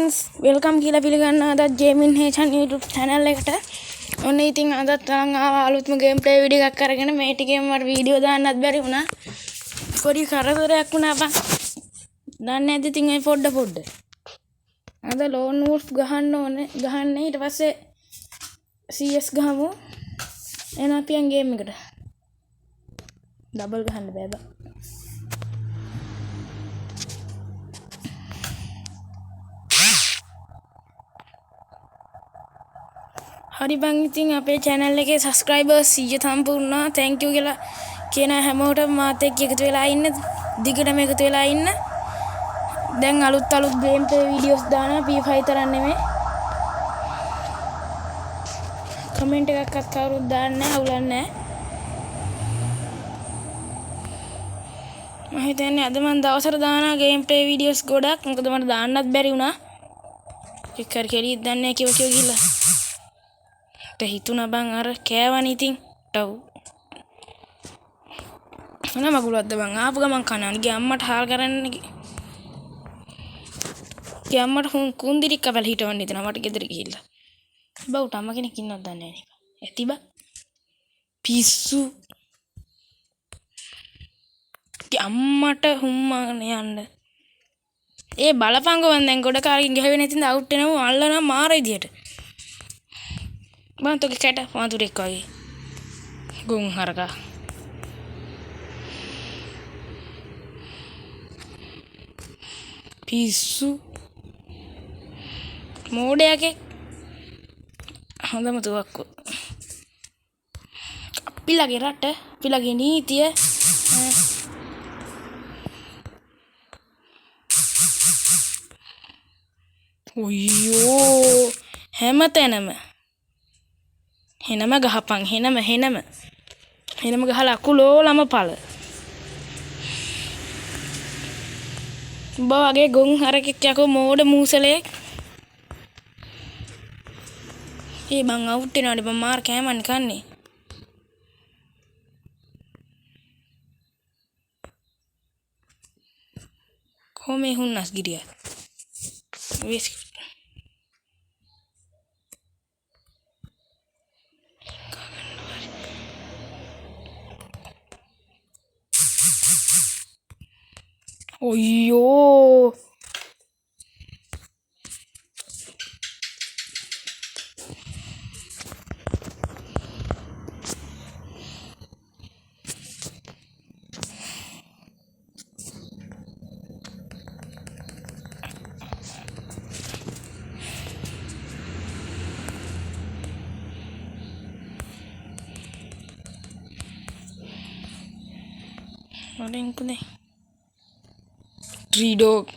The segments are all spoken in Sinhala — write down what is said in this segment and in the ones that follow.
friends, welcome කියලා පිළිගන්න අදත් ජේමින් හේචන් YouTube channel එකට. ඔන්න ඉතින් අදත් අලුත්ම ගේම් ප්ලේ වීඩියෝ එකක් අරගෙන මේ ටිකෙන් මට වීඩියෝ දාන්නත් බැරි වුණා. පොඩි කරදරයක් වුණා බං. දන්නේ නැද්ද ඉතින් මේ පොඩ. අද ලෝන් වුල්ෆ් ගහන්න ඊට පස්සේ CS ගහමු. එන අපියන් ගේම් එකට. ඩබල් ගහන්න බෑ බං. හරි බං ඉතින් අපේ channel එකේ subscribers 100 සම්පූර්ණ වුණා. thank you කියලා කියන හැමෝටම මාත් එක්ක එකතු වෙලා ඉන්න. දිගටම එකතු වෙලා ඉන්න. දැන් අලුත් game play videos දානවා P5 තරම් නෙමෙයි. comment එකක්වත් කවුරුත් දාන්නේ නැහැ, අවුලක් නැහැ. මම හිතන්නේ අද මම දවසට දානවා game play videos ගොඩක්. මොකද මට දාන්නත් බැරි වුණා. එක්කර කෙලියක් දන්නේ නැහැ කිව්ව ගිහලා. හිතුණා බං අර කෑවනේ ඉතින් ටව් මොන මගුලක්ද බං ආපු ගමන් කනවා ගිය අම්මට හාල් කරන්න ගිය අම්මට කුන්දිරි කපල හිටවන්න හිතනවා මට ගෙදර ගිහිල්ලා බවුට අම්ම කෙනෙක් ඉන්නවද දන්නේ නැහැ නේ ඇති බං පිස්සු ගිය අම්මට හුම්මාගෙන යන්න ඒ බලපංගෝ මන් දැන් ගොඩ කාලෙකින් ගහවෙන්නේ නැතිඳ අවුට් වෙනවා අල්ලනවා මාර විදියට බං තෝගේ කැට වඳුරෙක් වගේ ගොන් හරකා පිස්සු මෝඩයගේ හොඳම තුවක්කු අපිලගේ රට අපිලගේ නීතිය ඔයෝ හැමතැනම හෙනම ගහපන් හෙනම ගහලා අකුලෝලම පළ උඹ වගේ ගොන් හරකෙක් යකෝ මෝඩ මූසලෙක් ඒ බං අවුට් වෙනවානේ බං මාර කෑමන්නේ කන්නේ කොහොමේ හුන්නස් ගිරියා වෙස් ඔයෝ ඔලෙන්කුනේ Tree dog.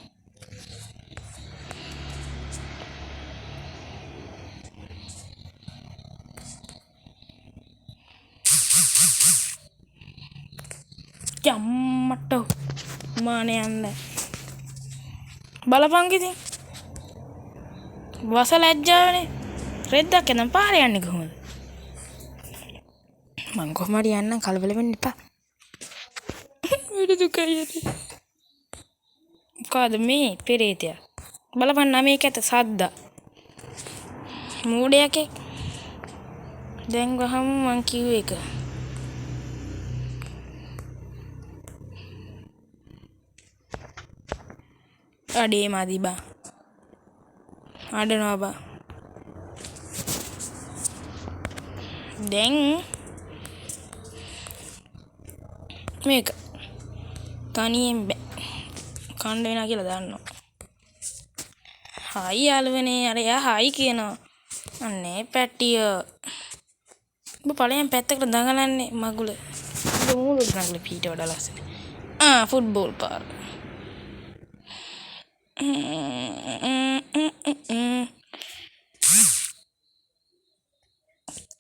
Jammato. Mane anda. Balapang itin. Wasa lajjane. Redda kenan පාරේ යන්නේ කොහොමද? මං කොහමද යන්නම් කලබල වෙන්න එපා. විරු දුකයි. මොකද මේ පෙරේතය බලපන්න මේක ඇත සද්ද මූඩයකේ දැන් ගහමු මං කිව්ව එක අඩේ මාදි බා අඩනවා බා දැන් මේක තනියෙන් බෑ කණ්ඩ වෙනා කියලා දන්නවා. හයි යාළුවනේ අර එයා හයි කියනවා. අනේ පැටිය. ඔබ පළයන් පැත්තකට දඟලන්නේ මගුල. ඔබ මූලට නගල පීට වඩා ලස්සන. ෆුට්බෝල් පාර.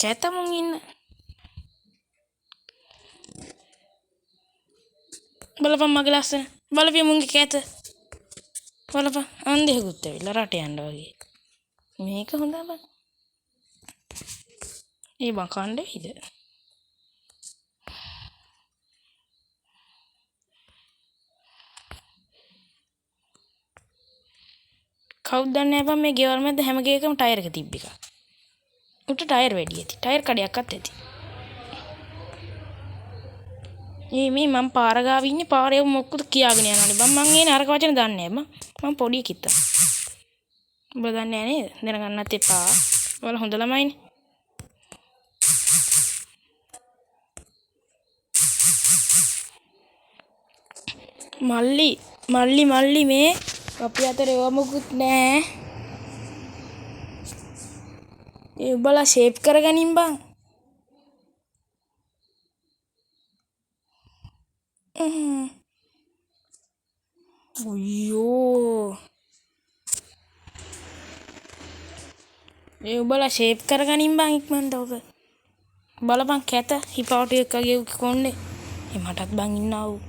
කැතමුන් ඉන්න. බලපන් මගේ ලස්සන. බලපිය මුන්ගේ කැත බලපන් අන්දෙකුත් ඇවිල්ලා රට යන්න වගේ මේක හොඳ බං ඒ බං කණ්ඩේයිද කවුද දන්නේ නැහැ මේ ගෙවල් මැද හැම ගෙයකම ටයර් එක තිබ්බ එක. උට ටයර් වැඩි ඇති. ටයර් කඩයක්වත් ඇති. මේ මම පාර ගාව ඉන්නේ පාරේ මොකද කියාගෙන යනවනේ බං මං ඒ නරක වචන දන්නේ නැහැ මම පොඩි කිත්ත. ඔබ දන්නේ නැහැ නේද? දැනගන්නත් එපා. ඔයාලා හොඳ ළමයිනේ. මල්ලි මේ අපි අතර ඒව මොකුත් නෑ. ඒ උඹලා ෂේප් කරගනින් බං. ඔයෝ ඒ උඹලා ෂේප් කරගනින් බං ඉක්මනට ඔක. බලපන් කැත හිපාටු එක්කගේ කොණ්ඩේ. ඒ මටත් බං ඉන්නා වූ.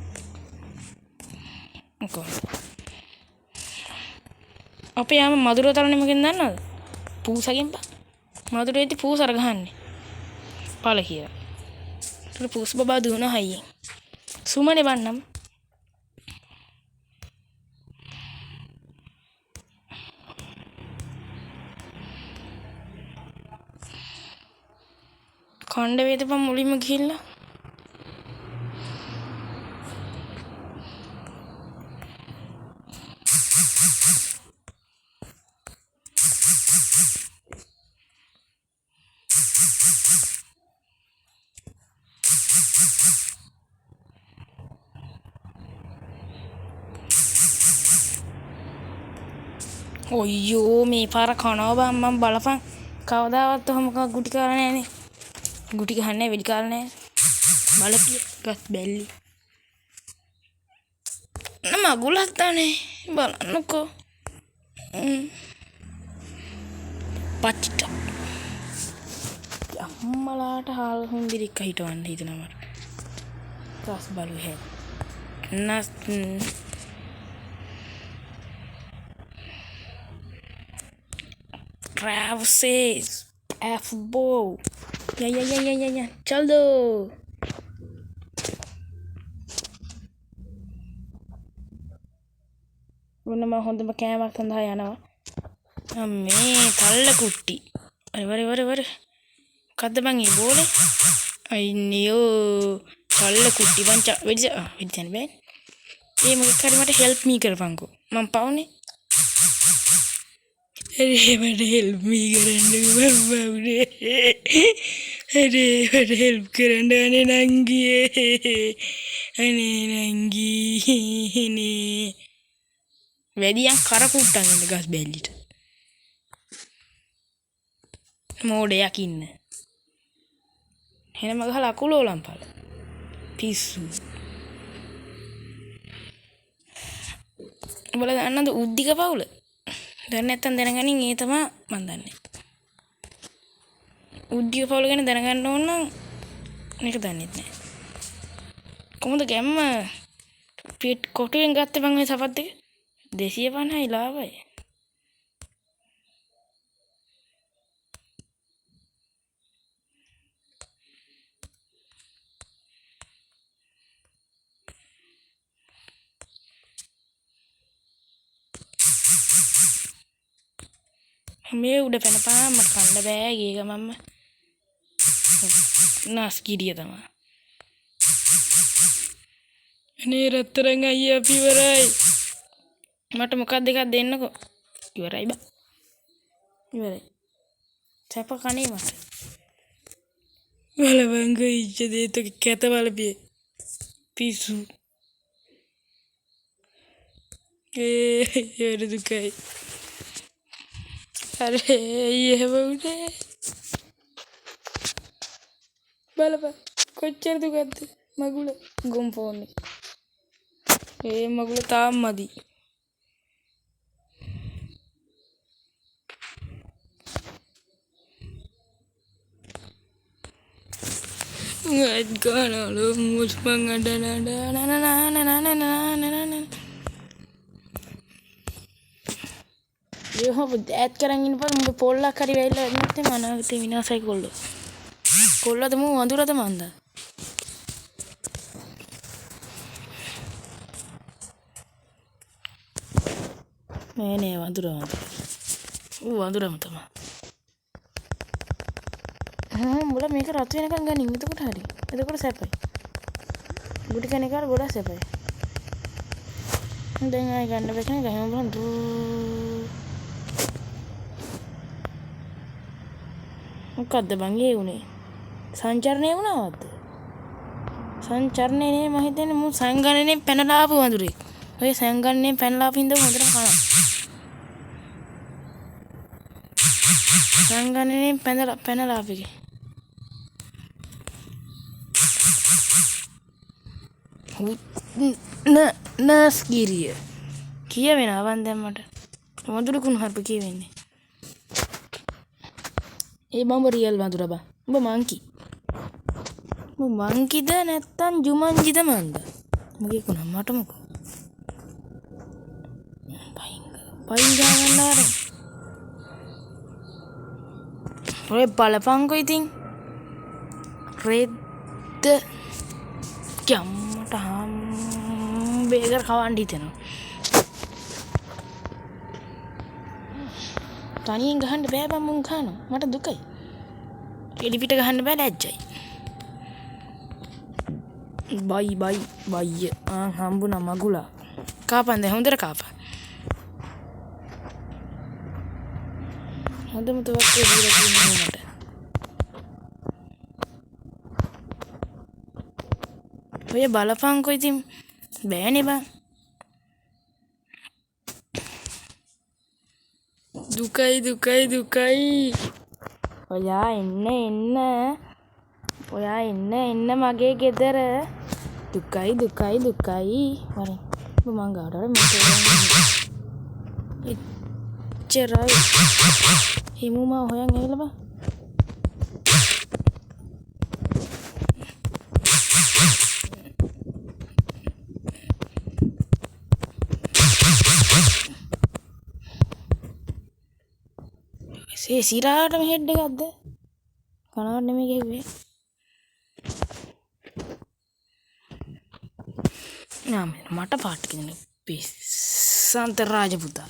අපේ යාම මధుර තරණෙ මොකෙන් දන්නවද? පූසගෙන් බං. මధుරේදී පූස අර ගහන්නේ. පාල කියලා. ඒක පූස් බබා දුවන හයියෙන්. සුමනේ බන්නම්. කණ්ඩ වේදපන් මුලින්ම ගිහිල්ලා. ඔයෝ මේ පාර කනවා බං මම බලපන් කවදාවත් ඔහොම ගුටි කාලා නෑනේ. ගුටි ගහන්නේ වෙඩි කාලා නෑ. බලපිය ගස් බැල්ලි. මගුලක් තානේ බලන්නකෝ. පච්චිට. අම්මලාට හාල් හුම්බිරික්ක හිටවන්න හිතනවා මට. ගස් බලු හැ. නස් Travis F-Bow. Ya. Chal do. මොනම හොඳම කෑමක් සඳහා යනවා. අම්මේ තල්ල කුට්ටි. වර. කද්ද බං ඒ බෝලේ? අයිනියෝ තල්ල කුට්ටි වංච වෙදිසන් බෑ. ඒ මොකක් හරි මට හෙල්ප් මී කරපන්කෝ. මම පවුනේ. अरे मत हेल्प मी करने बाबूरे अरे मत हेल्प करने अने नंगी ने වැඩියන් කරකුට්ටන් ඉන්න ගස් බැල්ලිට මෝඩයක් ඉන්න එහෙනම් ගහලා අකුලෝලම් පාල පිස්සු උඹලා දන්නවද උද්දික පවුල දැන් නැත්තම් දැනගනින් ඒ තමයි මන් දන්නේ. උද්දික පවුල ගැන දැනගන්න ඕන නම් මේක දන්නේ නැහැ. කොහොමද ගැම්ම පිට කොටුවෙන් ගත්තේ මං මේ සපත් දෙක 250යි ලාභයි. මේ උඩ පැනපා මට කන්න බෑ ගිය ගමම්ම නාස් ගිරිය තමයි අනේ රත්තරන් අයියා අපි ඉවරයි මට මොකක් දෙකක් දෙන්නකෝ ඉවරයි බා ඉවරයි සැප කණේ මට බලවංග ඉච්ච දේත කැත බලපිය පිස්සු ඒ දුකයි अरे ये बउडे බලපන් කොච්චර දුකද මගුල ගොම් ෆෝන් ඒ මගුල තාම මදි Ngad gana lo mus mangada ये हो ऐड करेंगे पर मुझे पोल्ला करी वेला नते मनागते विनाशයි කොල්ලෝ කොල්ලද මු වඳුරද මන්ද මේ නේ වඳුරම. වඳුරම තමයි. උඹලා මේක රත් වෙනකන් ගනින්. එතකොට හරි. එතකොට සැපයි. ගුටි කන එකට ගොඩක් සැපයි. දැන් ආයි ගන්න බැහැ ගහම බලන්න. මොකද්ද බං ඒ උනේ? සංචරණය වුණාවද? සංචරණේ නේ මම හිතන්නේ මු සංගණනේ පැනලා ආපු වඳුරේ. ඔය සංගණනේ පැනලා ආපු හින්දා හොඳට කනවා. සංගණනේ පැනලා ආපේ. නස් ගිරිය කියවෙනවන් දැන් මට වඳුරු කුණු හර්ප කියවෙන්නේ. ඒ බඹ රියල් වඳුර බා. උඹ මංකි. උඹ මංකිද නැත්තම් ජුමන්ජිද මන්ද? මගේ කුණ මට මොකෝ. පයින් ගන්න ආර. ඔය බලපංකෝ ඉතින්. රෙද්ද කම්මට බේගර් කවන්න හිතෙනවා. තනියෙන් ගහන්න බෑ බං මුන් කනවා. මට දුකයි. එලි පිට ගහන්න බෑ ලැජ්ජයි. බයි හම්බුණා මගුලා. කාපන් දැන් හොඳට කාපන්. හොඳම තුවක් දීලා තියෙනවා මට. ඔය බලපංකෝ ඉතින් බෑනේ බං. දුකයි. ඔයා එන්න මගේ ගෙදර. දුකයි. වරෙන් මං ගාඩර මට එච්චරයි. හිමුම හොයන් ඇවිල්ලා බං. සිරාටම හෙඩ් එකක්ද? කනවට නෙමෙයි ගෙව්වේ. මට පාට කියන පිස්සන්ත රාජපුතා.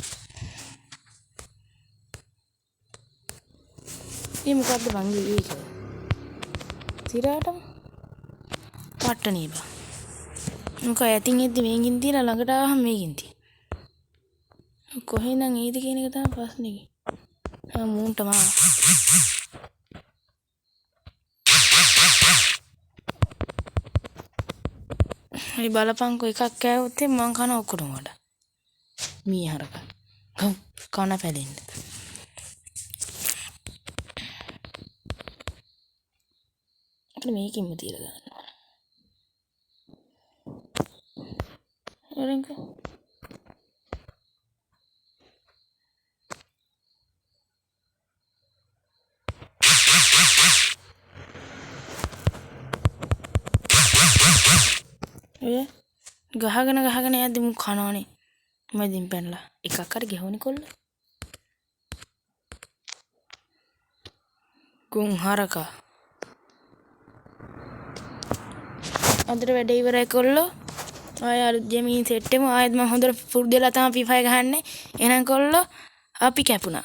මේ මොකද්ද බං ඒක? සිරාටම පට්ටනේ බං. මොකද ඇතින් එද්දි මේකින් තියලා ළඟට ආවම මේකින් තිය. කොහෙන්ද ඒද කියන එක තමයි ප්‍රශ්නේ. මූන්ට මා මේ බලපංකෝ එකක් කෑවොත් මං කන ඔක්කොම වඩා මී හරක කන පැලෙන්න. අපිට මේකින්ම තියලා ගන්න ඕන. ගහගෙන යද්දි මු කනවනේ. මදින් පැනලා එකක් හරි ගෙහවනේ කොල්ල. ගුන් හරකා. අදට වැඩ ඉවරයි කොල්ලෝ. ආය අලුත් ජෙමීන් සෙට් එකම ආයෙත් මම හොඳට පුරුදු වෙලා තමයි ෆ්‍රී ෆයර් ගහන්නේ. එහෙනම් කොල්ලෝ අපි කැපුණා.